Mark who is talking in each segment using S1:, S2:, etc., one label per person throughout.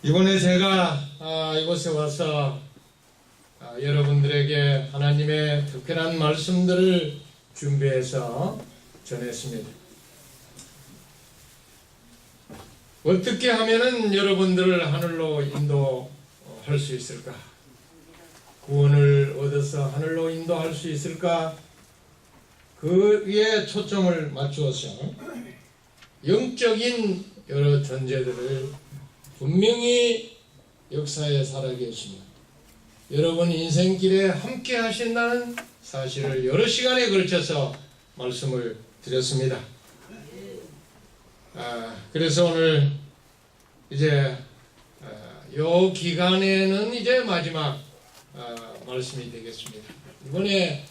S1: 이번에 제가 이곳에 와서 여러분들에게 하나님의 특별한 말씀들을 준비해서 전했습니다. 어떻게 하면은 여러분들을 하늘로 인도할 수 있을까? 구원을 얻어서 하늘로 인도할 수 있을까? 그 위에 초점을 맞추어서 영적인 여러 존재들을 분명히 역사에 살아계시며 여러분 인생길에 함께 하신다는 사실을 여러 시간에 걸쳐서 말씀을 드렸습니다. 그래서 오늘 이제 요 기간에는 이제 마지막 말씀이 되겠습니다. 이번에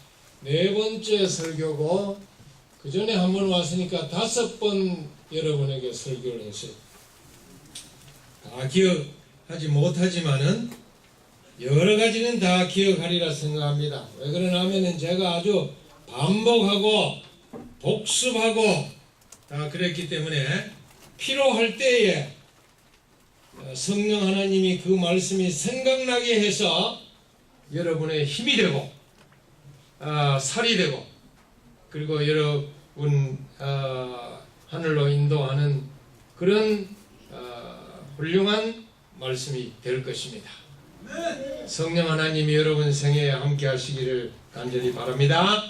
S1: 4번째 설교고 그 전에 한 번 왔으니까 5번 여러분에게 설교를 했어요. 다 기억하지 못하지만은 여러 가지는 다 기억하리라 생각합니다. 왜 그러냐 하면은 제가 아주 반복하고 복습하고 다 그랬기 때문에 필요할 때에 성령 하나님이 그 말씀이 생각나게 해서 여러분의 힘이 되고 살이 되고 그리고 여러분 하늘로 인도하는 그런 훌륭한 말씀이 될 것입니다. 성령 하나님이 여러분 생애에 함께 하시기를 간절히 바랍니다.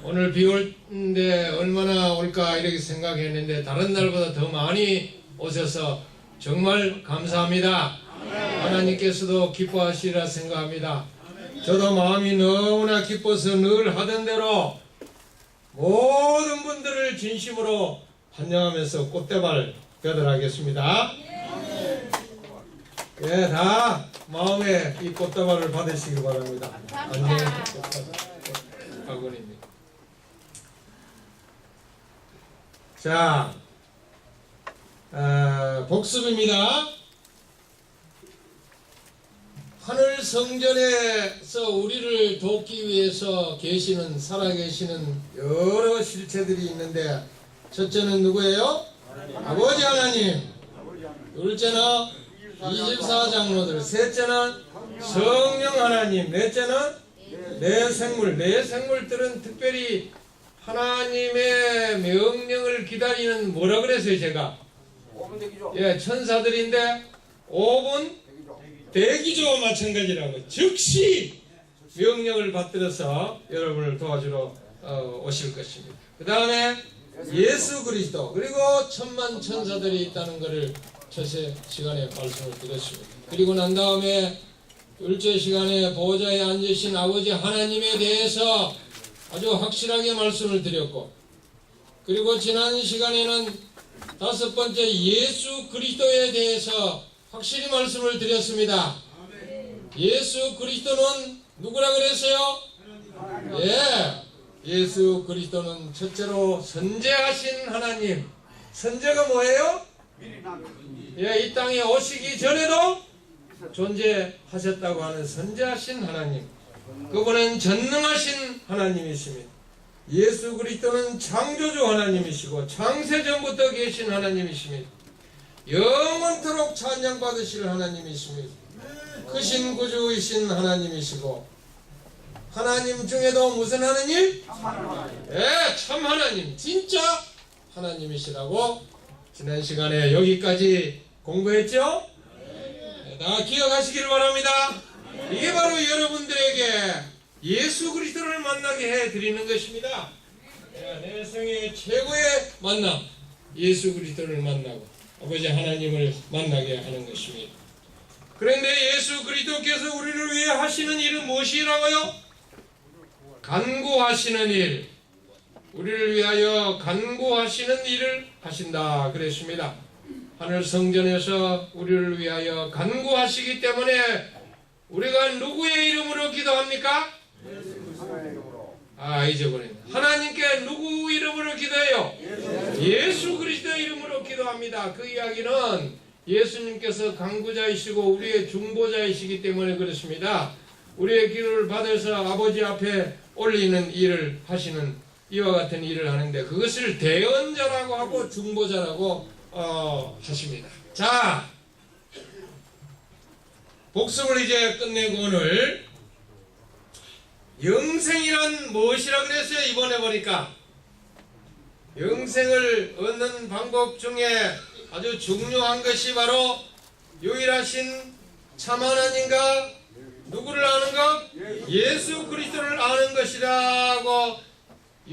S1: 오늘 비 올때 얼마나 올까 이렇게 생각했는데 다른 날보다 더 많이 오셔서 정말 감사합니다. 하나님께서도 기뻐하시리라 생각합니다. 저도 마음이 너무나 기뻐서 늘 하던 대로 모든 분들을 진심으로 환영하면서 꽃대발 벼들하겠습니다. 예, 다 마음에 이 꽃다발을 받으시기 바랍니다. 안녕히 박원입니다. 자, 복습입니다. 하늘 성전에서 우리를 돕기 위해서 살아계시는 여러 실체들이 있는데 첫째는 누구예요? 아버지 하나님. 둘째는 24장로들. 셋째는 성령 하나님. 넷째는 내 생물들은 특별히 하나님의 명령을 기다리는 뭐라 그랬어요 제가?
S2: 5분 대기죠.
S1: 예, 천사들인데 5분 대기조와 마찬가지라고 즉시 명령을 받들어서 여러분을 도와주러 오실 것입니다. 그 다음에 예수 그리스도 그리고 천만 천사들이 있다는 것을 첫째 시간에 말씀을 드렸습니다. 그리고 난 다음에 둘째 시간에 보좌에 앉으신 아버지 하나님에 대해서 아주 확실하게 말씀을 드렸고 그리고 지난 시간에는 5번째 예수 그리스도에 대해서 확실히 말씀을 드렸습니다. 예수 그리스도는 누구라 그랬어요? 예. 예수 그리스도는 첫째로 선재하신 하나님. 선재가 뭐예요? 예, 이 땅에 오시기 전에도 존재하셨다고 하는 선재하신 하나님. 그분은 전능하신 하나님이십니다. 예수 그리스도는 창조주 하나님이시고 창세전부터 계신 하나님이십니다. 영원토록 찬양받으실 하나님이십니다. 크신 구주이신 하나님이시고 하나님 중에도 무슨 하나님? 예, 참 하나님, 진짜 하나님이시라고 지난 시간에 여기까지 공부했죠? 네, 다 기억하시기를 바랍니다. 이게 바로 여러분들에게 예수 그리스도를 만나게 해드리는 것입니다. 내 생의 최고의 만남, 예수 그리스도를 만나고 아버지 하나님을 만나게 하는 것입니다. 그런데 예수 그리스도께서 우리를 위해 하시는 일은 무엇이라고요? 간구하시는 일, 우리를 위하여 간구하시는 일을 하신다 그랬습니다. 하늘 성전에서 우리를 위하여 간구하시기 때문에 우리가 누구의 이름으로 기도합니까? 잊어버렸네. 하나님께 누구 이름으로 기도해요? 예수 그리스도의 이름으로 기도합니다. 그 이야기는 예수님께서 간구자이시고 우리의 중보자이시기 때문에 그렇습니다. 우리의 기도를 받아서 아버지 앞에 올리는 일을 하시는 이와 같은 일을 하는데 그것을 대언자라고 하고 중보자라고 하십니다. 자, 복습을 이제 끝내고 오늘 영생이란 무엇이라 그랬어요? 이번에 보니까 영생을 얻는 방법 중에 아주 중요한 것이 바로 유일하신 참 하나님과 누구를 아는 것? 예수 그리스도를 아는 것이라고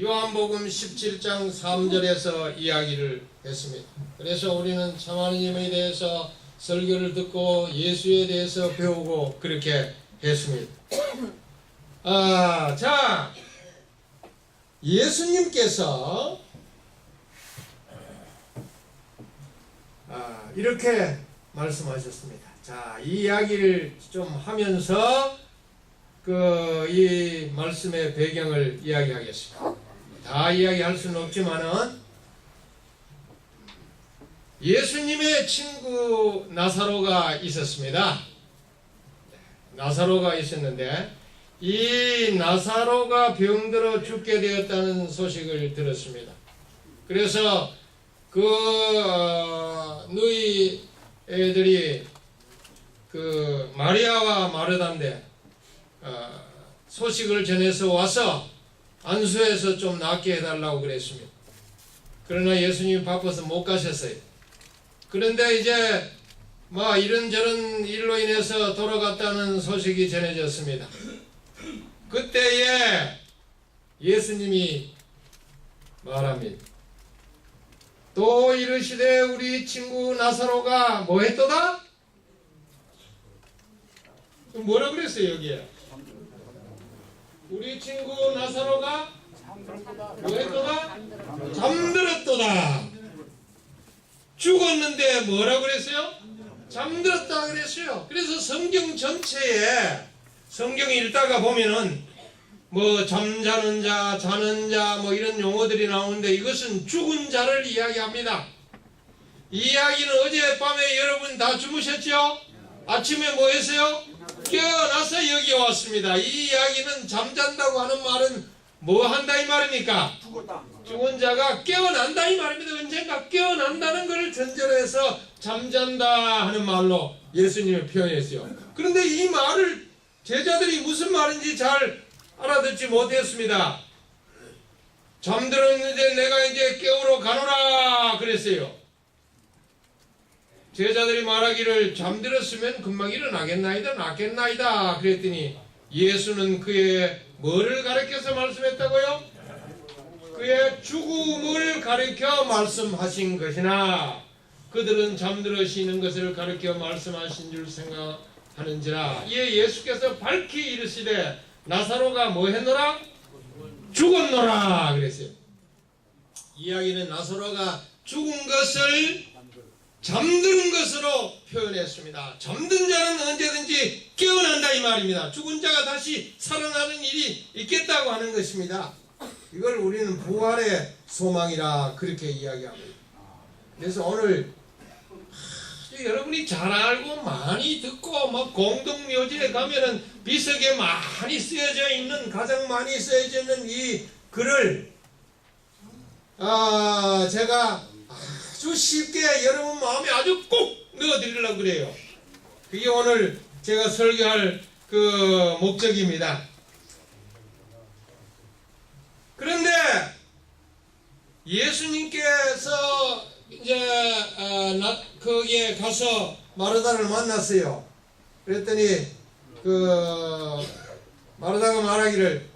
S1: 요한복음 17장 3절에서 이야기를 했습니다. 그래서 우리는 참 하나님에 대해서 설교를 듣고 예수에 대해서 배우고 그렇게 했습니다. 자, 예수님께서 이렇게 말씀하셨습니다. 자, 이 이야기를 좀 하면서 이 말씀의 배경을 이야기하겠습니다. 다 이야기할 수는 없지만은 예수님의 친구 나사로가 있었습니다. 나사로가 있었는데 이 나사로가 병들어 죽게 되었다는 소식을 들었습니다. 그래서 너희 애들이 마리아와 마르다인데 소식을 전해서 와서 안수해서 좀 낫게 해달라고 그랬습니다. 그러나 예수님이 바빠서 못 가셨어요. 그런데 이제 이런저런 일로 인해서 돌아갔다는 소식이 전해졌습니다. 그때에 예수님이 말합니다. 또 이르시되 우리 친구 나사로가 뭐 했도다? 뭐라 그랬어요 여기에? 우리 친구 나사로가 뭐 했도다? 잠들었도다. 죽었는데 뭐라 그랬어요? 잠들었다 그랬어요. 그래서 성경 전체에 성경 읽다가 보면은 잠자는 자, 자는 자 이런 용어들이 나오는데 이것은 죽은 자를 이야기합니다. 이 이야기는 어젯밤에 여러분 다 주무셨죠? 아침에 뭐 했어요? 깨어나서 여기 왔습니다. 이 이야기는 잠잔다고 하는 말은 뭐 한다 이 말입니까? 죽은 자가 깨어난다 이 말입니다. 언젠가 깨어난다는 것을 전제로 해서 잠잔다 하는 말로 예수님을 표현했어요. 그런데 이 말을 제자들이 무슨 말인지 잘 알아듣지 못했습니다. 잠들었는데 내가 이제 깨우러 가노라 그랬어요. 제자들이 말하기를 잠들었으면 금방 일어나겠나이다 낫겠나이다 그랬더니 예수는 그의 뭐를 가르쳐서 말씀했다고요? 그의 죽음을 가르쳐 말씀하신 것이나 그들은 잠들어 쉬는 것을 가르쳐 말씀하신 줄 생각하는지라. 이에 예수께서 밝히 이르시되 나사로가 뭐 했노라? 죽었노라 그랬어요. 이야기는 나사로가 죽은 것을 잠드는 것으로 표현했습니다. 잠든 자는 언제든지 깨어난다 이 말입니다. 죽은 자가 다시 살아나는 일이 있겠다고 하는 것입니다. 이걸 우리는 부활의 소망이라 그렇게 이야기합니다. 그래서 오늘 여러분이 잘 알고 많이 듣고 공동묘지에 가면은 비석에 많이 쓰여져 있는 가장 많이 쓰여져 있는 이 글을 제가 아주 쉽게 여러분 마음에 아주 꼭 넣어드리려고 그래요. 그게 오늘 제가 설교할 목적입니다. 그런데 예수님께서 이제 거기에 가서 마르다를 만났어요. 그랬더니 마르다가 말하기를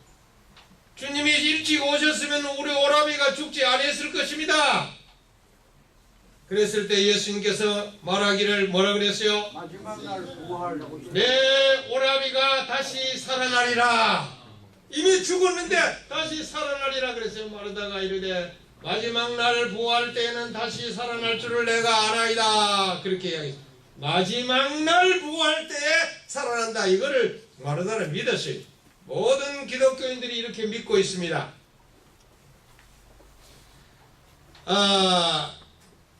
S1: 주님이 일찍 오셨으면 우리 오라비가 죽지 않았을 것입니다. 그랬을 때 예수님께서 말하기를 뭐라 그랬어요?
S2: 마지막 날 부활하고
S1: 내 오라비가 다시 살아나리라. 이미 죽었는데 다시 살아나리라 그랬어요. 마르다가 이르되 마지막 날 부활 때에는 다시 살아날 줄을 내가 알아이다. 그렇게 이야기했어요. 마지막 날 부활 때에 살아난다. 이거를 마르다는 믿었어요. 모든 기독교인들이 이렇게 믿고 있습니다.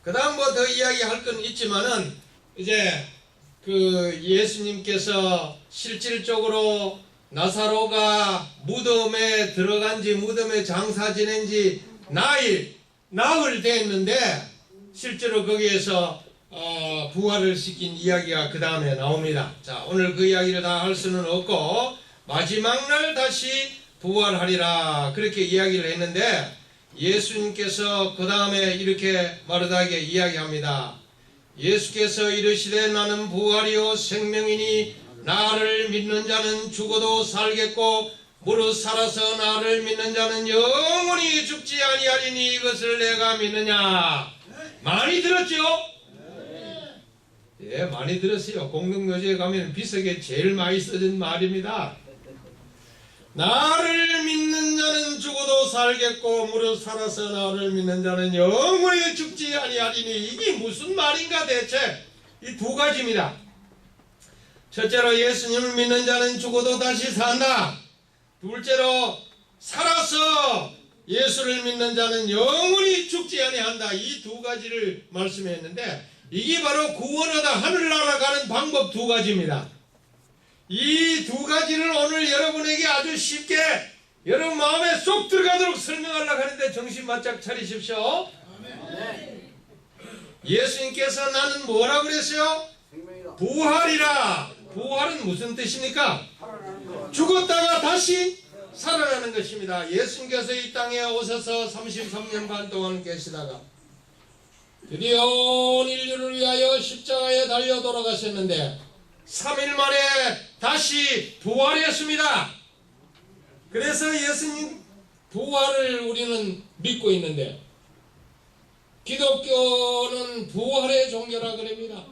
S1: 그 다음 더 이야기할 건 있지만은 이제 예수님께서 실질적으로 나사로가 무덤에 들어간지 무덤에 장사 지낸지 나흘 됐는데 실제로 거기에서 부활을 시킨 이야기가 그 다음에 나옵니다. 자, 오늘 그 이야기를 다 할 수는 없고 마지막 날 다시 부활하리라 그렇게 이야기를 했는데 예수님께서 그 다음에 이렇게 마르다에게 이야기합니다. 예수께서 이르시되 나는 부활이요 생명이니 나를 믿는 자는 죽어도 살겠고 무릇 살아서 나를 믿는 자는 영원히 죽지 아니하리니 이것을 내가 믿느냐. 많이 들었죠? 예, 많이 들었어요. 공동묘지에 가면 비석에 제일 많이 써진 말입니다. 나를 믿는 자는 죽어도 살겠고 무릇 살아서 나를 믿는 자는 영원히 죽지 아니하리니 이게 무슨 말인가 대체? 이 두 가지입니다. 첫째로 예수님을 믿는 자는 죽어도 다시 산다. 둘째로 살아서 예수를 믿는 자는 영원히 죽지 아니한다. 이 두 가지를 말씀했는데 이게 바로 구원하다 하늘나라 가는 방법 두 가지입니다. 이 두 가지를 오늘 여러분에게 아주 쉽게 여러분 마음에 쏙 들어가도록 설명하려고 하는데 정신 바짝 차리십시오. 예수님께서 나는 뭐라 그랬어요?
S2: 생명이다.
S1: 부활이라. 부활은 무슨 뜻입니까?
S2: 살아나는 거.
S1: 죽었다가 다시 살아나는 것입니다. 예수님께서 이 땅에 오셔서 33년 반 동안 계시다가 드디어 온 인류를 위하여 십자가에 달려 돌아가셨는데 3일 만에 다시 부활했습니다. 그래서 예수님 부활을 우리는 믿고 있는데 기독교는 부활의 종교라 그럽니다.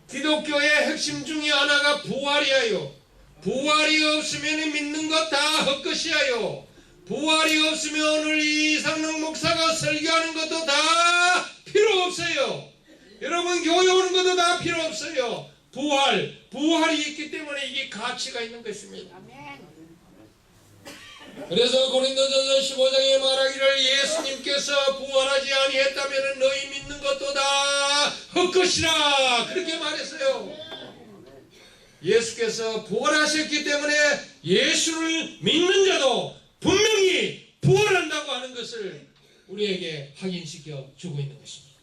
S1: 기독교의 핵심 중에 하나가 부활이에요. 부활이 없으면 믿는 것 다 헛것이에요. 부활이 없으면 오늘 이상락 목사가 설교하는 것도 다 필요 없어요. 여러분 교회 오는 것도 다 필요 없어요. 부활이 있기 때문에 이게 가치가 있는 것입니다. 그래서 고린도전서 15장에 말하기를 예수님께서 부활하지 아니했다면 너희 믿는 것도 다 헛것이라 그렇게 말했어요. 예수께서 부활하셨기 때문에 예수를 믿는 자도 분명히 부활한다고 하는 것을 우리에게 확인시켜 주고 있는 것입니다.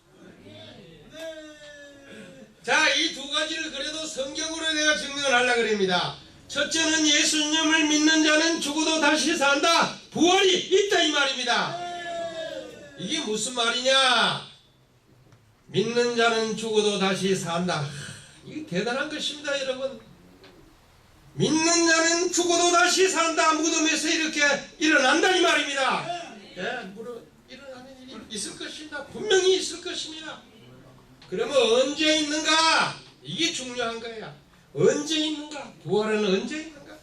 S1: 자, 이 두 가지를 그래도 성경으로 내가 증명을 하려고 합니다. 첫째는 예수님을 믿는 자는 죽어도 다시 산다. 부활이 있다 이 말입니다. 이게 무슨 말이냐? 믿는 자는 죽어도 다시 산다. 이게 대단한 것입니다, 여러분. 믿는 자는 죽어도 다시 산다. 무덤에서 이렇게 일어난다 이 말입니다. 예, 일어나는 일이 있을 것입니다. 분명히 있을 것입니다. 그러면 언제 있는가? 이게 중요한 거야. 언제 있는가? 부활은 언제 있는가?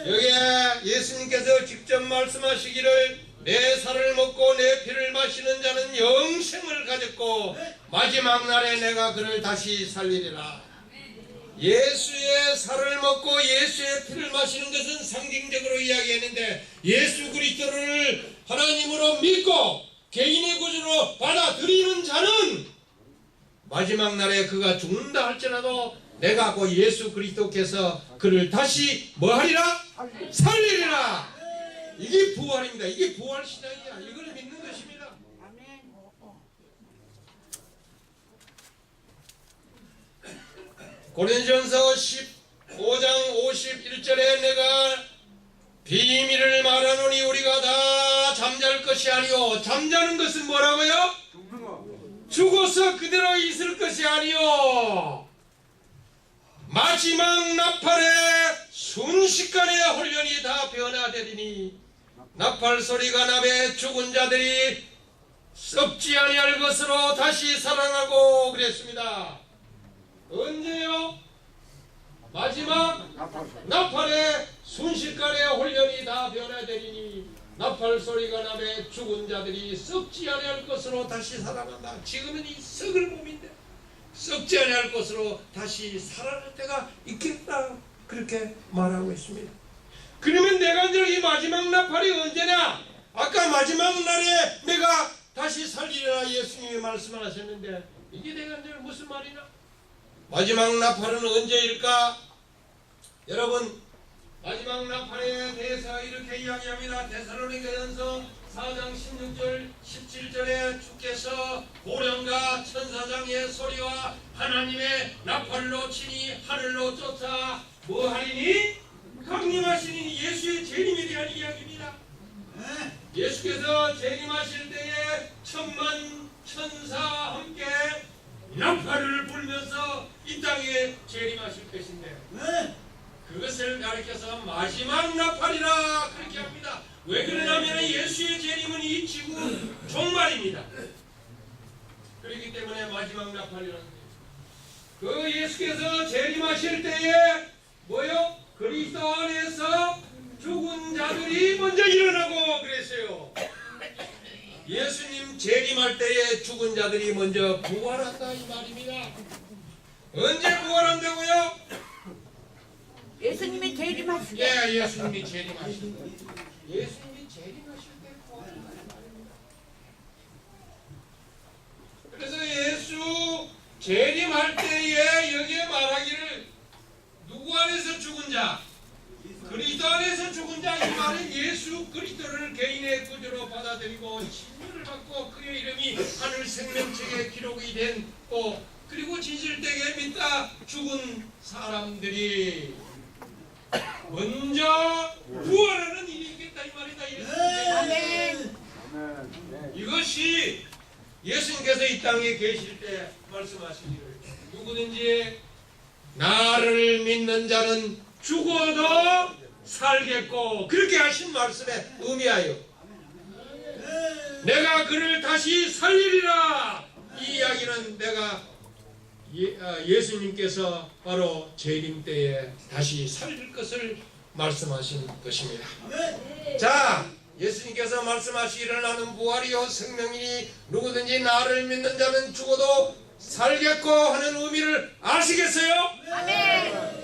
S1: 여기에 예수님께서 직접 말씀하시기를 내 살을 먹고 내 피를 마시는 자는 영생을 가졌고 마지막 날에 내가 그를 다시 살리리라. 예수의 살을 먹고 예수의 피를 마시는 것은 상징적으로 이야기했는데 예수 그리스도를 하나님으로 믿고 개인의 구주로 받아들이는 자는 마지막 날에 그가 죽는다 할지라도 내가 그 예수 그리스도께서 그를 다시 뭐하리라? 살리리라. 이게 부활입니다. 이게 부활 신앙이야. 이걸 믿는 것입니다. 고린도전서 15장 51절에 내가 비밀을 말하노니 우리가 다 잠잘 것이 아니요. 잠자는 것은 뭐라고요?
S2: 죽는 거.
S1: 죽어서 그대로 있을 것이 아니요. 마지막 나팔에 순식간에 홀연이 다 변화되리니 나팔 소리가 나매 죽은 자들이 썩지 아니할 것으로 다시 살아나고 그랬습니다. 언제요? 마지막 나팔에 순식간에 홀연이 다 변화되리니 나팔 소리가 나매 죽은 자들이 썩지 아니할 것으로 다시 살아난다. 지금은 이 썩을 몸인데 썩지 아니할 것으로 다시 살아날 때가 있겠다. 그렇게 말하고 있습니다. 그러면 내가 이제 이 마지막 나팔이 언제냐? 아까 마지막 날에 내가 다시 살리라 예수님이 말씀을 하셨는데 이게 내가 이제 무슨 말이냐? 마지막 나팔은 언제일까? 여러분 마지막 나팔에 대해서 이렇게 이야기합니다. 데살로니가전서 4장 16절 17절에 주께서 고령과 천사장의 소리와 하나님의 나팔로 치니 하늘로 쫓아 뭐하리니? 강림하시니 예수의 재림에 대한 이야기입니다. 예수께서 재림하실 때에 천만 천사와 함께 나팔을 불면서 이 땅에 재림하실 것인데 그것을 가리켜서 마지막 나팔이라 그렇게 합니다. 왜 그러냐면 예수의 재림은 이 지구 종말입니다. 그렇기 때문에 마지막 나팔이라는 거예요. 그 예수께서 재림하실 때에 뭐요? 그리스도 안에서 죽은 자들이 먼저 일어나고 그랬어요. 예수님 재림할 때에 죽은 자들이 먼저 부활한다 이 말입니다. 언제 부활한다고요?
S3: 예수님이 재림하실 때.
S1: 예, 예수님이 재림하실 때. 예수님이 재림하실 때 부활한다 이 말입니다. 그래서 예수 재림할 때에 여기에 말하기를 누구 안에서 죽은 자? 그리스도 안에서 죽은 자 이 말은 예수 그리스도를 개인의 구주로 받아들이고 진리를 받고 그의 이름이 하늘 생명책에 기록이 된 그리고 진실되게 믿다 죽은 사람들이 먼저 부활하는 일이 있겠다 이 말이다.
S3: 아멘.
S1: 이것이 예수님께서 이 땅에 계실 때 말씀하시기를 누구든지 나를 믿는 자는 죽어도 살겠고 그렇게 하신 말씀에 의미하여 내가 그를 다시 살리리라 이 이야기는 내가 예수님께서 바로 재림 때에 다시 살릴 것을 말씀하신 것입니다. 자, 예수님께서 말씀하시기를 나는 부활이요 생명이니 누구든지 나를 믿는 자는 죽어도 살겠고 하는 의미를 아시겠어요?
S3: 아멘.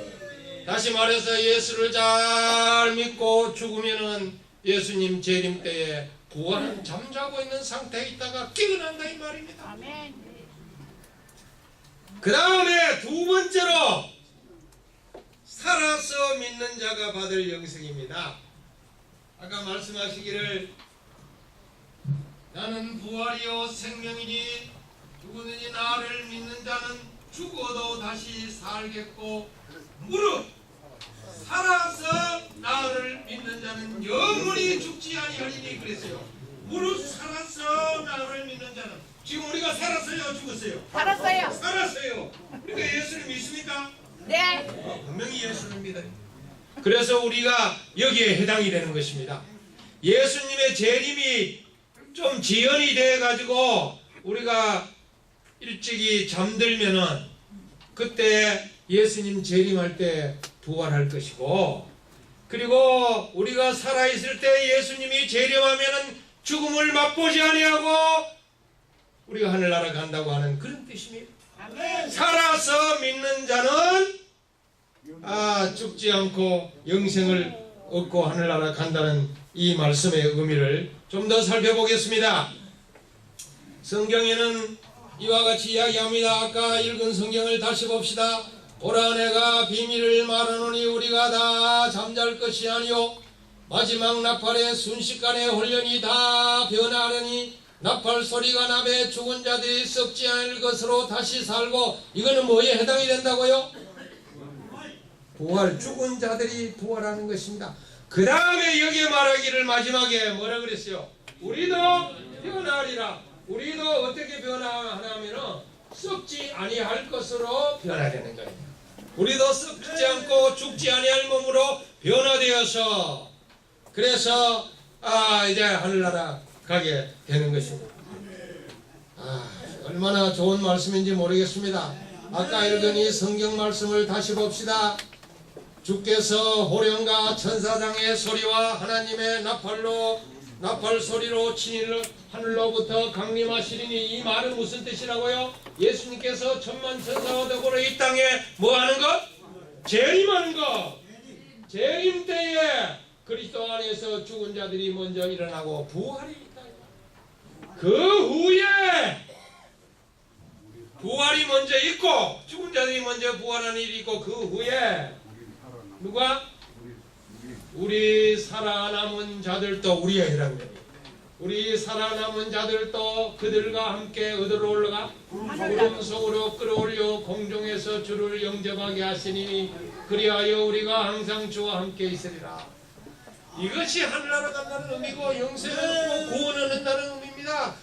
S1: 다시 말해서 예수를 잘 믿고 죽으면은 예수님 재림 때에 부활은 잠자고 있는 상태에 있다가 깨어난다 이 말입니다.
S3: 아멘.
S1: 그 다음에 두 번째로 살아서 믿는 자가 받을 영생입니다. 아까 말씀하시기를 나는 부활이요 생명이니 누구든지 나를 믿는 자는 죽어도 다시 살겠고 무릇 살아서 나를 믿는 자는 영원히 죽지 아니하리니 그랬어요. 무릇 살아서 나를 믿는 자는 지금 우리가 살았어요 죽었어요?
S3: 살았어요.
S1: 살았어요. 그러니까 예수를 믿습니까?
S3: 네.
S1: 분명히 예수를 믿어요. 그래서 우리가 여기에 해당이 되는 것입니다. 예수님의 재림이 좀 지연이 돼 가지고 우리가 일찍이 잠들면은 그때 예수님 재림할 때 부활할 것이고 그리고 우리가 살아있을 때 예수님이 재림하면은 죽음을 맛보지 아니하고 우리가 하늘나라 간다고 하는 그런 뜻입니다.
S3: 아멘.
S1: 살아서 믿는 자는 죽지 않고 영생을 얻고 하늘나라 간다는 이 말씀의 의미를 좀 더 살펴보겠습니다. 성경에는 이와 같이 이야기합니다. 아까 읽은 성경을 다시 봅시다. 보라 내가 비밀을 말하노니 우리가 다 잠잘 것이 아니요 마지막 나팔의 순식간에 홀연히 다 변하려니 나팔 소리가 나매 죽은 자들이 썩지 않을 것으로 다시 살고 이거는 뭐에 해당이 된다고요? 부활, 죽은 자들이 부활하는 것입니다. 그 다음에 여기에 말하기를 마지막에 뭐라 그랬어요? 우리도 변하리라. 우리도 어떻게 변화하냐면은 썩지 아니할 것으로 변화되는 거예요. 우리도 썩지 않고 죽지 아니할 몸으로 변화되어서 그래서 이제 하늘나라 가게 되는 것입니다. 얼마나 좋은 말씀인지 모르겠습니다. 아까 읽은 이 성경 말씀을 다시 봅시다. 주께서 호령과 천사장의 소리와 하나님의 나팔 소리로 친히 하늘로부터 강림하시리니 이 말은 무슨 뜻이라고요? 예수님께서 천만 천사와 더불어 이 땅에 뭐하는 것? 재림하는 것. 재림 때에 그리스도 안에서 죽은 자들이 먼저 일어나고 부활이 있다. 그 후에 부활이 먼저 있고 죽은 자들이 먼저 부활하는 일이 있고 그 후에 누가? 우리 살아남은 자들도 우리의 혈안면이 우리 살아남은 자들도 그들과 함께 어디로 올라가? 구름 속으로 끌어올려 공중에서 주를 영접하게 하시니 그리하여 우리가 항상 주와 함께 있으리라. 이것이 하늘나라 간다는 의미고 영생을 얻고 구원을 한다는 의미입니다.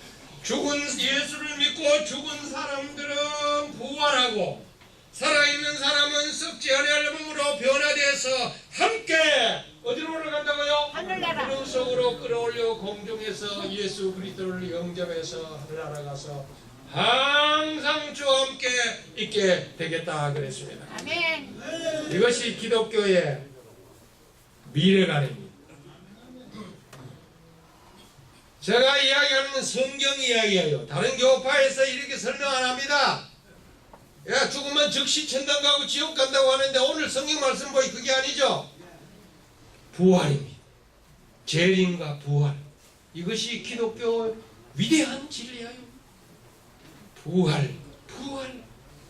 S1: 죽은 예수를 믿고 죽은 사람들은 부활하고 살아있는 사람은 썩지 아니할 몸으로 변화되어서 함께 어디로 올라간다고요?
S3: 하늘나라.
S1: 구름 속으로 끌어올려 공중에서 예수 그리스도를 영접해서 하늘나라 가서 항상 주와 함께 있게 되겠다 그랬습니다.
S3: 아멘.
S1: 이것이 기독교의 미래관입니다. 제가 이야기하는 성경 이야기예요. 다른 교파에서 이렇게 설명 안 합니다. 야, 죽으면 즉시 천당 가고 지옥 간다고 하는데 오늘 성경 말씀 보이 그게 아니죠. 부활입니다. 재림과 부활. 이것이 기독교 위대한 진리예요. 부활.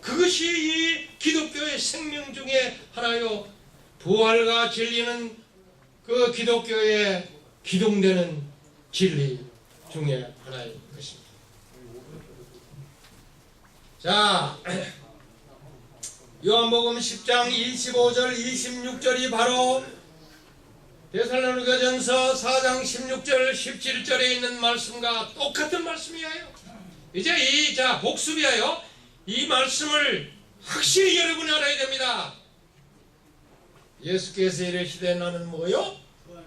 S1: 그것이 이 기독교의 생명 중에 하나요. 부활과 진리는 그 기독교의 기둥되는 진리 중에 하나인 것입니다. 자, 요한복음 10장 25절 26절이 바로 데살로니가전서 4장 16절 17절에 있는 말씀과 똑같은 말씀이에요. 이제 복습이에요. 이 말씀을 확실히 여러분이 알아야 됩니다. 예수께서 이르시되 나는 뭐요?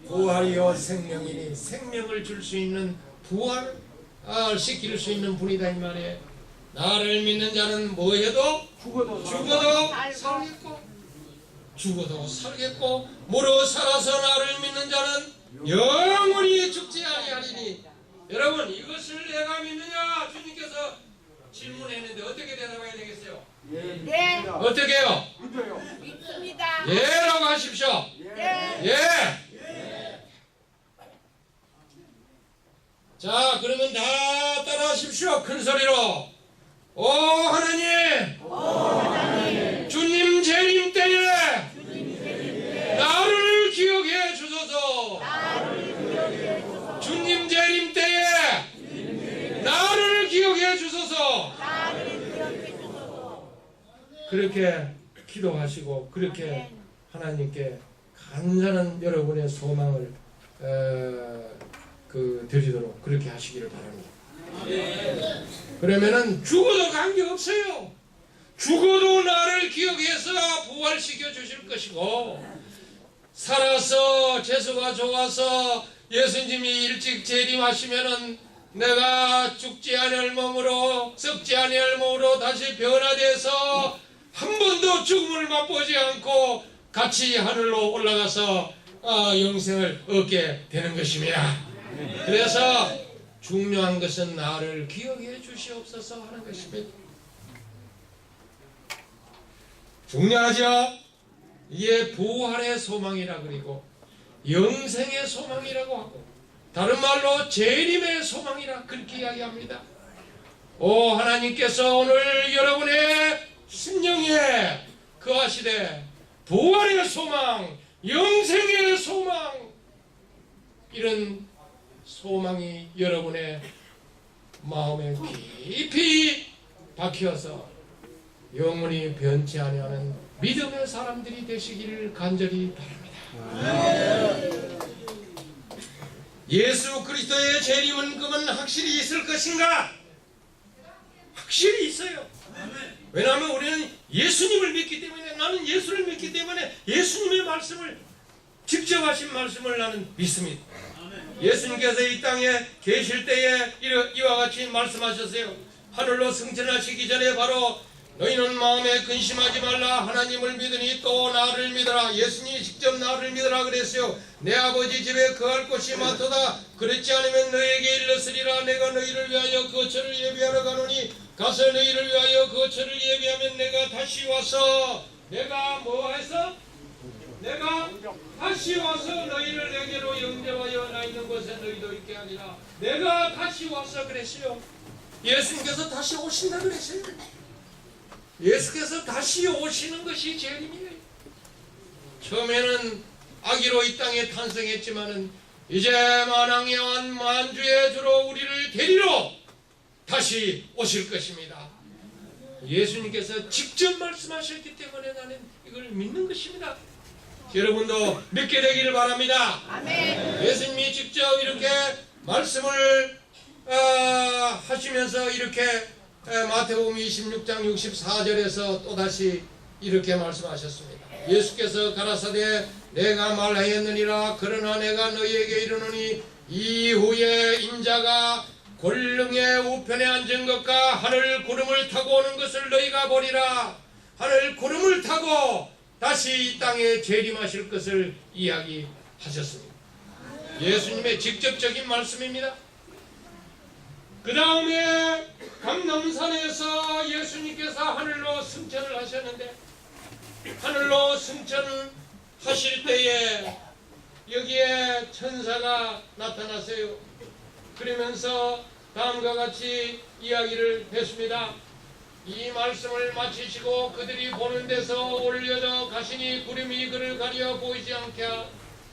S1: 부활이요 생명이니 생명을 줄 수 있는 부활을 시킬 수 있는 분이다 이 말이에요. 나를 믿는 자는 뭐해도 죽어도 살겠고 죽어도 살겠고 무릇 살아서 나를 믿는 자는 영원히 죽지 아니하리니. 여러분 이것을 내가 믿느냐 주님께서 질문했는데 어떻게 대답해야 되겠어요?
S3: 네.
S1: 어떻게 해요?
S3: 믿습니다.
S1: 예라고 하십시오.
S3: 네.
S1: 예. 자, 그러면 다 따라하십시오. 큰 소리로. 오 하나님, 주님 재림 때에 나를 기억해 주소서. 주님 재림 때에 나를 기억해 주소서. 그렇게 기도하시고 그렇게 하나님께 간절한 여러분의 소망을 드리도록 그렇게 하시기를 바랍니다. 그러면은 죽어도 관계없어요. 죽어도 나를 기억해서 부활시켜 주실 것이고 살아서 재수가 좋아서 예수님이 일찍 재림하시면은 내가 죽지 아니할 몸으로 썩지 아니할 몸으로 다시 변화돼서 한 번도 죽음을 맛보지 않고 같이 하늘로 올라가서 영생을 얻게 되는 것입니다. 그래서 중요한 것은 나를 기억해 주시옵소서 하는 것입니다. 중요하죠? 이게 부활의 소망이라 그리고 영생의 소망이라고 하고 다른 말로 재림의 소망이라 그렇게 이야기합니다. 오 하나님께서 오늘 여러분의 심령에 거하시되 부활의 소망, 영생의 소망 이런 소망이 여러분의 마음에 깊이 박혀서 영원히 변치 아니하는 믿음의 사람들이 되시기를 간절히 바랍니다. 예수 그리스도의 재림은 그건 확실히 있을 것인가? 확실히 있어요. 왜냐하면 우리는 예수님을 믿기 때문에 나는 예수를 믿기 때문에 예수님의 말씀을 직접 하신 말씀을 나는 믿습니다. 예수님께서 이 땅에 계실 때에 이와 같이 말씀하셨어요. 하늘로 승천하시기 전에 바로 너희는 마음에 근심하지 말라. 하나님을 믿으니 또 나를 믿어라. 예수님이 직접 나를 믿어라 그랬어요. 내 아버지 집에 거할 곳이 많도다. 그렇지 않으면 너에게 일렀으리라. 내가 너희를 위하여 거처를 예비하러 가노니 가서 너희를 위하여 거처를 예비하면 내가 다시 와서 내가 뭐해서? 내가 다시 와서 너희를 내게로 영접하여 나 있는 곳에 너희도 있게 하리라. 내가 다시 와서 그랬어요. 예수님께서 다시 오신다 그랬어요. 예수께서 다시 오시는 것이 재림이에요. 처음에는 아기로 이 땅에 탄생했지만은 이제 만왕의 만주의 주로 우리를 데리러 다시 오실 것입니다. 예수님께서 직접 말씀하셨기 때문에 나는 이걸 믿는 것입니다. 여러분도 믿게 되기를 바랍니다.
S3: 아멘.
S1: 예수님이 직접 이렇게 말씀을 하시면서 이렇게 마태복음 26장 64절에서 또다시 이렇게 말씀하셨습니다. 예수께서 가라사대 내가 말하였느니라. 그러나 내가 너희에게 이르노니 이후에 인자가 권능의 우편에 앉은 것과 하늘 구름을 타고 오는 것을 너희가 보리라. 하늘 구름을 타고 다시 이 땅에 재림하실 것을 이야기하셨습니다. 예수님의 직접적인 말씀입니다. 그 다음에 감람산에서 예수님께서 하늘로 승천을 하셨는데, 하늘로 승천하실 때에 여기에 천사가 나타났어요. 그러면서 다음과 같이 이야기를 했습니다. 이 말씀을 마치시고 그들이 보는 데서 올려져 가시니 구름이 그를 가려 보이지 않게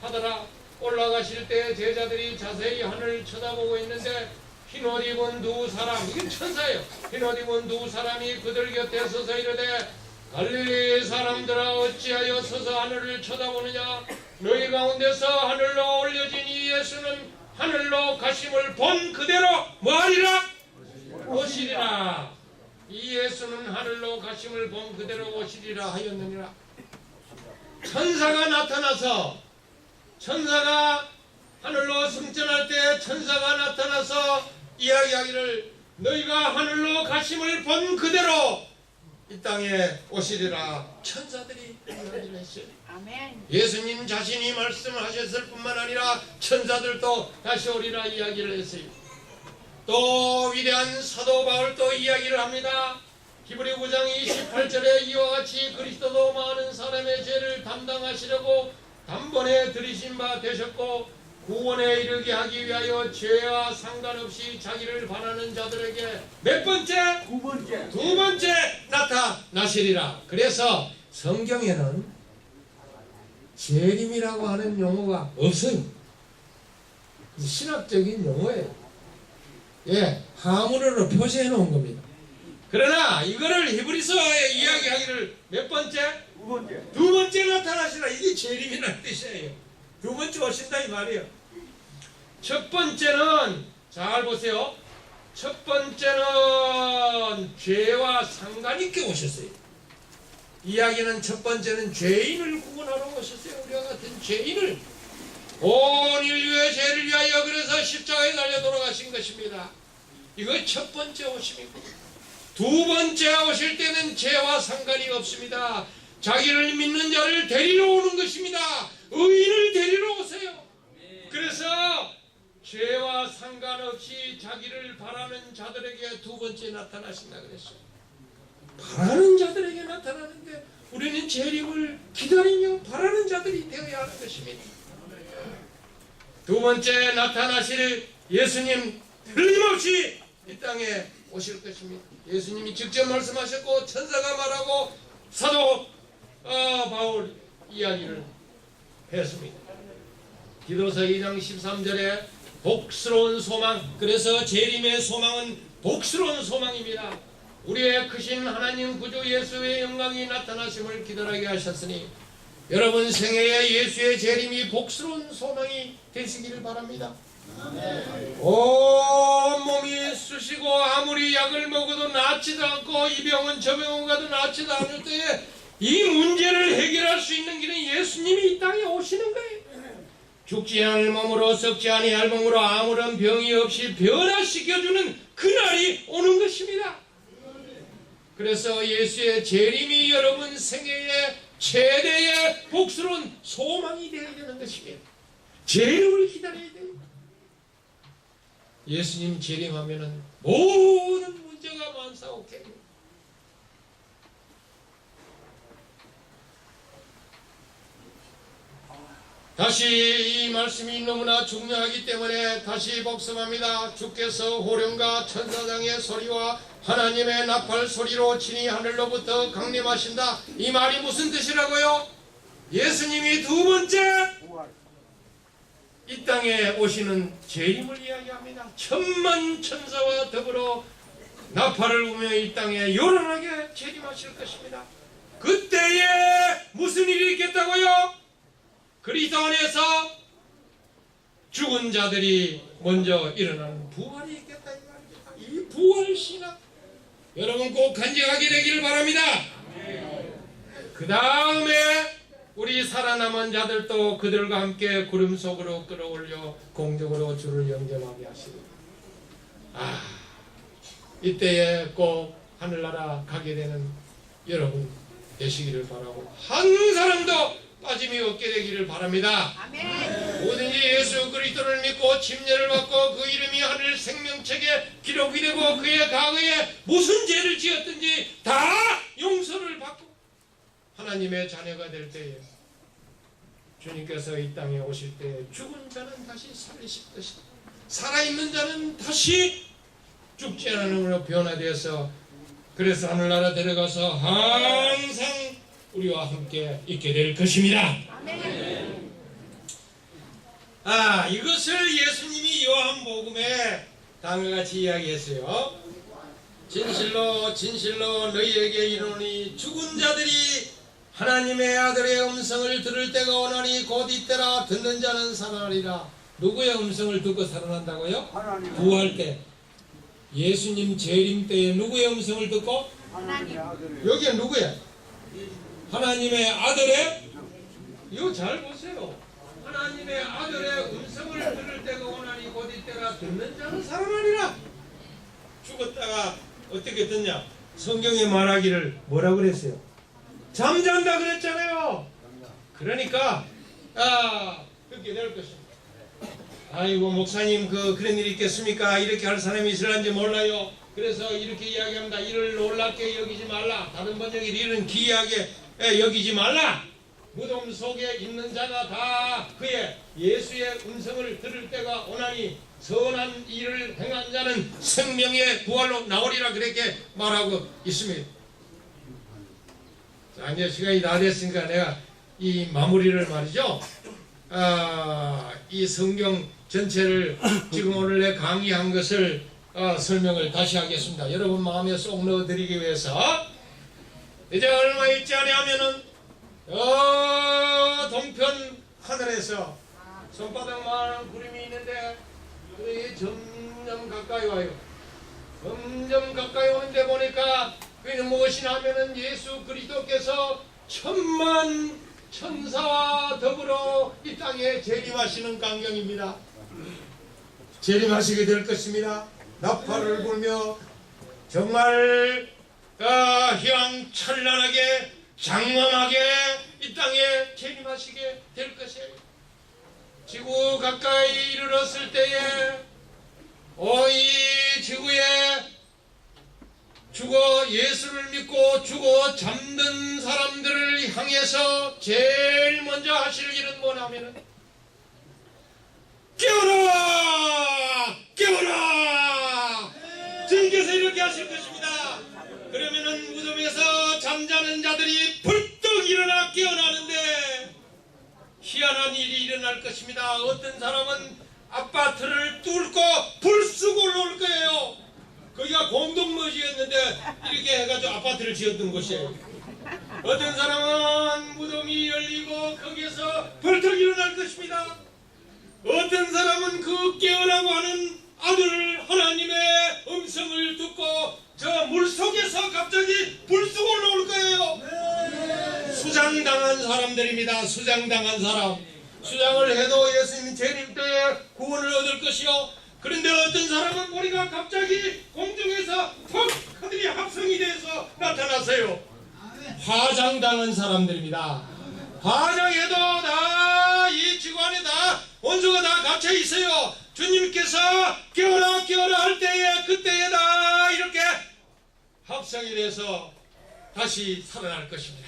S1: 하더라. 올라가실 때 제자들이 자세히 하늘을 쳐다보고 있는데 흰옷 입은 두 사람, 이게 천사예요. 흰옷 입은 두 사람이 그들 곁에 서서 이르되 갈릴리 사람들아 어찌하여 서서 하늘을 쳐다보느냐. 너희 가운데서 하늘로 올려진 이 예수는 하늘로 가심을 본 그대로 뭐하리라? 오시리라. 이 예수는 하늘로 가심을 본 그대로 오시리라 하였느니라. 천사가 나타나서, 천사가 하늘로 승천할 때 천사가 나타나서 이야기하기를 너희가 하늘로 가심을 본 그대로 이 땅에 오시리라. 천사들이 이야기를 했어요.
S3: 아멘.
S1: 예수님 자신이 말씀하셨을 뿐만 아니라 천사들도 다시 오리라 이야기를 했어요. 또 위대한 사도 바울도 이야기를 합니다. 히브리 9장 28절에 이와 같이 그리스도도 많은 사람의 죄를 담당하시려고 단번에 들이신 바 되셨고 구원에 이르게 하기 위하여 죄와 상관없이 자기를 바라는 자들에게 몇 번째? 두 번째 나타나시리라. 그래서 성경에는 재림이라고 하는 용어가 없어요. 신학적인 용어예요. 예, 하문으로 표시해 놓은 겁니다. 그러나 이거를 히브리서에 이야기하기를 몇 번째? 두 번째 나타나시라. 이게 재림이라는 뜻이에요. 두 번째 오신다 이 말이에요. 첫 번째는 잘 보세요. 첫 번째는 죄와 상관 있게 오셨어요. 이야기는 첫 번째는 죄인을 구원하러 오셨어요. 우리와 같은 죄인을, 온 인류의 죄를 위하여 그래서 십자가에 달려 돌아가신 것입니다. 이거 첫 번째 오심이고, 두 번째 오실 때는 죄와 상관이 없습니다. 자기를 믿는 자를 데리러 오는 것입니다. 의인을 데리러 오세요. 그래서 죄와 상관없이 자기를 바라는 자들에게 두 번째 나타나신다 그랬어요. 바라는 자들에게 나타나는데 우리는 재림을 기다리며 바라는 자들이 되어야 하는 것입니다. 두 번째 나타나실 예수님 틀림없이 이 땅에 오실 것입니다. 예수님이 직접 말씀하셨고 천사가 말하고 사도 바울 이야기를 했습니다. 디도서 2장 13절에 복스러운 소망, 그래서 재림의 소망은 복스러운 소망입니다. 우리의 크신 하나님 구주 예수의 영광이 나타나심을 기다리게 하셨으니 여러분 생애에 예수의 재림이 복스러운 소망이 되시기를 바랍니다. 온몸이 쑤시고 아무리 약을 먹어도 낫지도 않고 이 병은 저 병원 가도 낫지도 않을 때에 이 문제를 해결할 수 있는 길은 예수님이 이 땅에 오시는 거예요. 죽지 않을 몸으로 썩지 아니할 몸으로 아무런 병이 없이 변화시켜주는 그날이 오는 것입니다. 그래서 예수의 재림이 여러분 생애의 최대의 복스러운 소망이 되어야 되는 것입니다. 재림을 기다려야 돼요. 예수님 재림하면은 모든 문제가 만사오케이. 다시 이 말씀이 너무나 중요하기 때문에 다시 복습합니다. 주께서 호령과 천사장의 소리와 하나님의 나팔 소리로 친히 하늘로부터 강림하신다. 이 말이 무슨 뜻이라고요? 예수님이 두 번째
S2: 부활.
S1: 이 땅에 오시는 재림을 이야기합니다. 천만 천사와 더불어 나팔을 불며 이 땅에 요란하게 재림하실 것입니다. 그때에 무슨 일이 있겠다고요? 그리스도 안에서 죽은 자들이 먼저 일어나는 부활이 있겠다 이 말입니다. 이 부활 신앙 여러분 꼭 간직하게 되기를 바랍니다. 그 다음에 우리 살아남은 자들도 그들과 함께 구름 속으로 끌어올려 공중으로 주를 영접하게 하시리라. 이때에 꼭 하늘나라 가게 되는 여러분 되시기를 바라고 한 사람도 빠짐이 없게 되기를 바랍니다.
S3: 아멘.
S1: 뭐든지 예수 그리스도를 믿고 침례를 받고 그 이름이 하늘 생명책에 기록이 되고 그의 과거에 무슨 죄를 지었든지 다 용서를 받고 하나님의 자녀가 될 때에 주님께서 이 땅에 오실 때 죽은 자는 다시 살리실 것이다. 살아있는 자는 다시 죽지 않으므로 변화되어서 그래서 하늘나라 데려가서 항상 우리와 함께 있게 될 것입니다.
S3: 아멘.
S1: 이것을 예수님이 요한복음에 다음과 같이 이야기했어요. 진실로 진실로 너희에게 이르노니 죽은 자들이 하나님의 아들의 음성을 들을 때가 오나니 곧 이때라. 듣는 자는 살아나리라. 누구의 음성을 듣고 살아난다고요?
S2: 하나님.
S1: 부활 때. 예수님 재림 때에 누구의 음성을 듣고?
S2: 하나님의 아들을.
S1: 여기에 누구야? 하나님의 아들의, 이거 잘 보세요. 하나님의 아들의 음성을 들을 때가 오나니 곧 이때라. 듣는 자는 살아나리라. 죽었다가 어떻게 듣냐? 성경에 말하기를 뭐라 그랬어요? 잠잔다 그랬잖아요. 그러니까 그렇게 될 것입니다. 아이고 목사님 그런 일이 있겠습니까? 이렇게 할 사람이 있을런지 몰라요. 그래서 이렇게 이야기합니다. 이를 놀랍게 여기지 말라. 다른 번역에 이는 기이하게 여기지 말라. 무덤 속에 있는 자가 다 그의 예수의 음성을 들을 때가 오나니 선한 일을 행한 자는 생명의 부활로 나오리라. 그렇게 말하고 있습니다. 자, 이제 시간이 다 됐으니까 내가 이 마무리를 말이죠. 이 성경 전체를 지금 오늘 내 강의한 것을 설명을 다시 하겠습니다. 여러분 마음에 쏙 넣어드리기 위해서 이제 얼마 있지 않으면은 동편 하늘에서 손바닥만한 구름이 있는데 그게 점점 가까이 와요. 점점 가까이 오는데 보니까 그게 무엇이냐 하면은 예수 그리스도께서 천만 천사와 더불어 이 땅에 재림하시는 광경입니다. 재림하시게 될 것입니다. 나팔을 불며 정말 휘황찬란하게 장엄하게 이 땅에 재림하시게 될 것이에요. 지구 가까이 이르렀을 때에 이 지구에 죽어 예수를 믿고 죽어 잠든 사람들을 향해서 제일 먼저 하실 일은 뭐냐면은 깨어라! 깨어라! 주님께서 이렇게 하실 것입니다. 그러면은 무덤에서 잠자는 자들이 벌떡 일어나 깨어나는데 희한한 일이 일어날 것입니다. 어떤 사람은 아파트를 뚫고 불쑥 올라올 거예요. 거기가 공동묘지였는데 이렇게 해가지고 아파트를 지었던 곳이에요. 어떤 사람은 무덤이 열리고 거기에서 벌떡 일어날 것입니다. 어떤 사람은 그 깨어나고 하는 아들 하나님의 음성을 듣고 저 물속에서 갑자기 불쑥 올라올 거예요. 수장당한 사람들입니다. 수장당한 사람. 수장을 해도 예수님 재림 때에 구원을 얻을 것이요. 그런데 어떤 사람은 머리가 갑자기 공중에서 턱 하늘이 합성이 돼서 나타나세요. 화장당한 사람들입니다. 화장해도 다 이 지구 안에 다 원수가 다 갇혀 있어요. 주님께서 깨어라 깨어라 할 때에 그때에 다 이렇게 합성이 돼서 다시 살아날 것입니다.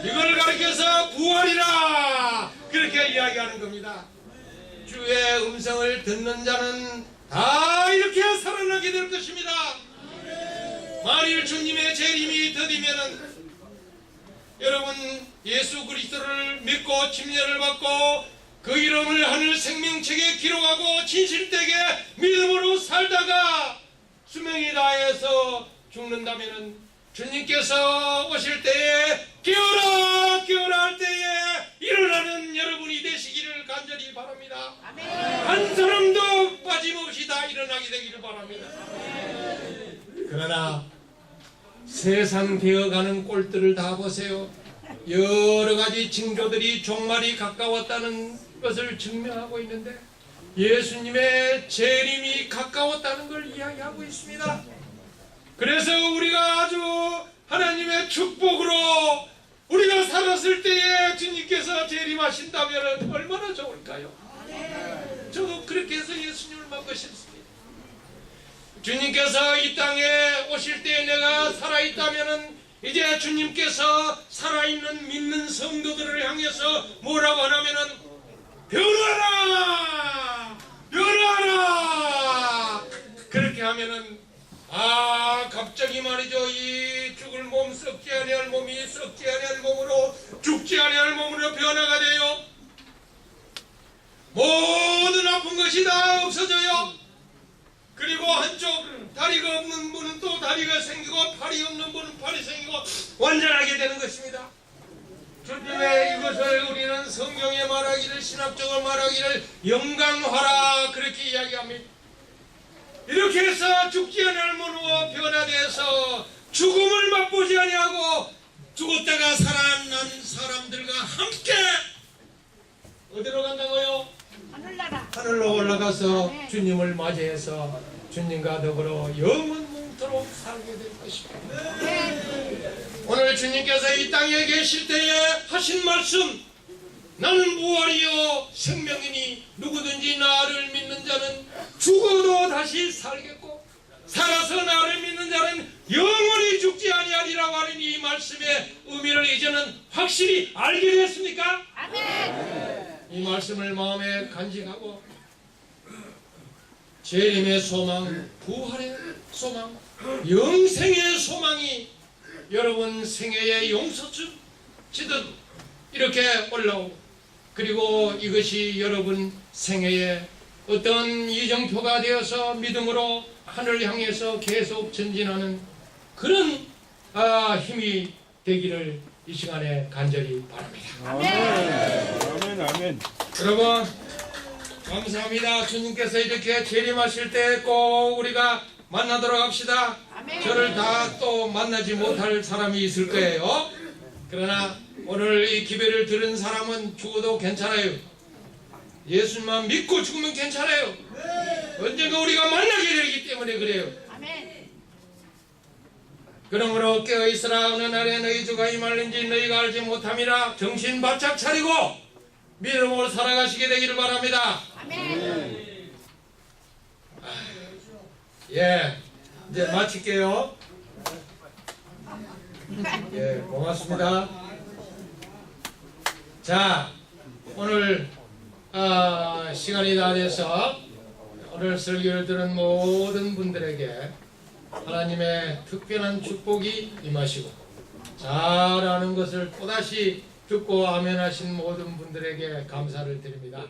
S1: 이걸 가리켜서 부활이라 그렇게 이야기하는 겁니다. 주의 음성을 듣는 자는 다 이렇게 살아나게 될 것입니다. 만일 주님의 재림이 더디면은 여러분 예수 그리스도를 믿고 침례를 받고 그 이름을 하늘 생명책에 기록하고 진실되게 믿음으로 살다가 수명이 다해서 죽는다면은 주님께서 오실 때에 깨어라 깨어라 할 때에 일어나는 여러분이 되시기를 간절히 바랍니다. 한 사람도 빠짐없이 다 일어나게 되기를 바랍니다. 그러나 세상 되어가는 꼴들을 다 보세요. 여러 가지 징조들이 종말이 가까웠다는 것을 증명하고 있는데 예수님의 재림이 가까웠다는 걸 이야기하고 있습니다. 그래서 우리가 아주 하나님의 축복으로 우리가 살았을 때에 주님께서 재림하신다면 얼마나 좋을까요? 저도 그렇게 해서 예수님을 만나고 싶습니다. 주님께서 이 땅에 오실 때 내가 살아있다면 이제 주님께서 살아있는 믿는 성도들을 향해서 뭐라고 하냐면은 변화라 변화라 그렇게 하면은 갑자기 말이죠. 이 죽을 몸 썩지 아니할 몸이 썩지 아니할 몸으로 죽지 아니할 몸으로 변화가 돼요. 모든 아픈 것이 다 없어져요. 그리고 한쪽 다리가 없는 분은 또 다리가 생기고 팔이 없는 분은 팔이 생기고 완전하게 되는 것입니다. 주님의 이것을 우리는 성경에 말하기를 신학적으로 말하기를 영광화라 그렇게 이야기합니다. 이렇게 해서 죽지 않을 몸으로 변화돼서 죽음을 맛보지 아니하고 죽었다가 살아난 사람들과 함께 어디로 간다고요? 하늘로 올라가서 주님을 맞이해서 주님과 더불어 영원토록 살게 될 것입니다. 오늘 주님께서 이 땅에 계실 때에 하신 말씀 나는 부활이요 생명이니 누구든지 나를 믿는 자는 죽어도 다시 살겠고 살아서 나를 믿는 자는 영원히 죽지 아니하리라고 하는 이 말씀의 의미를 이제는 확실히 알게 됐습니까? 아멘. 이 말씀을 마음에 간직하고 재림의 소망, 부활의 소망, 영생의 소망이 여러분 생애의 용서쯤 지듯 이렇게 올라오고 그리고 이것이 여러분 생애에 어떤 이정표가 되어서 믿음으로 하늘 향해서 계속 전진하는 그런 힘이 되기를 이 시간에 간절히 바랍니다.
S3: 아멘. 아멘.
S1: 여러분 감사합니다. 주님께서 이렇게 재림하실 때 꼭 우리가 만나도록 합시다. 저를 다 또 만나지 못할 사람이 있을 거예요. 그러나 오늘 이 기별을 들은 사람은 죽어도 괜찮아요. 예수님만 믿고 죽으면 괜찮아요. 언젠가 우리가 만나게 되기 때문에 그래요. 그러므로 깨어있으라. 어느 날에 너희 주가 임할는지 너희가 알지 못함이라. 정신 바짝 차리고 믿음으로 살아가시게 되기를 바랍니다. 예, 이제 마칠게요. 예, 고맙습니다. 자, 오늘 시간이 다 돼서 오늘 설교를 들은 모든 분들에게 하나님의 특별한 축복이 임하시고 잘하는 것을 또다시 듣고 아멘하신 모든 분들에게 감사를 드립니다.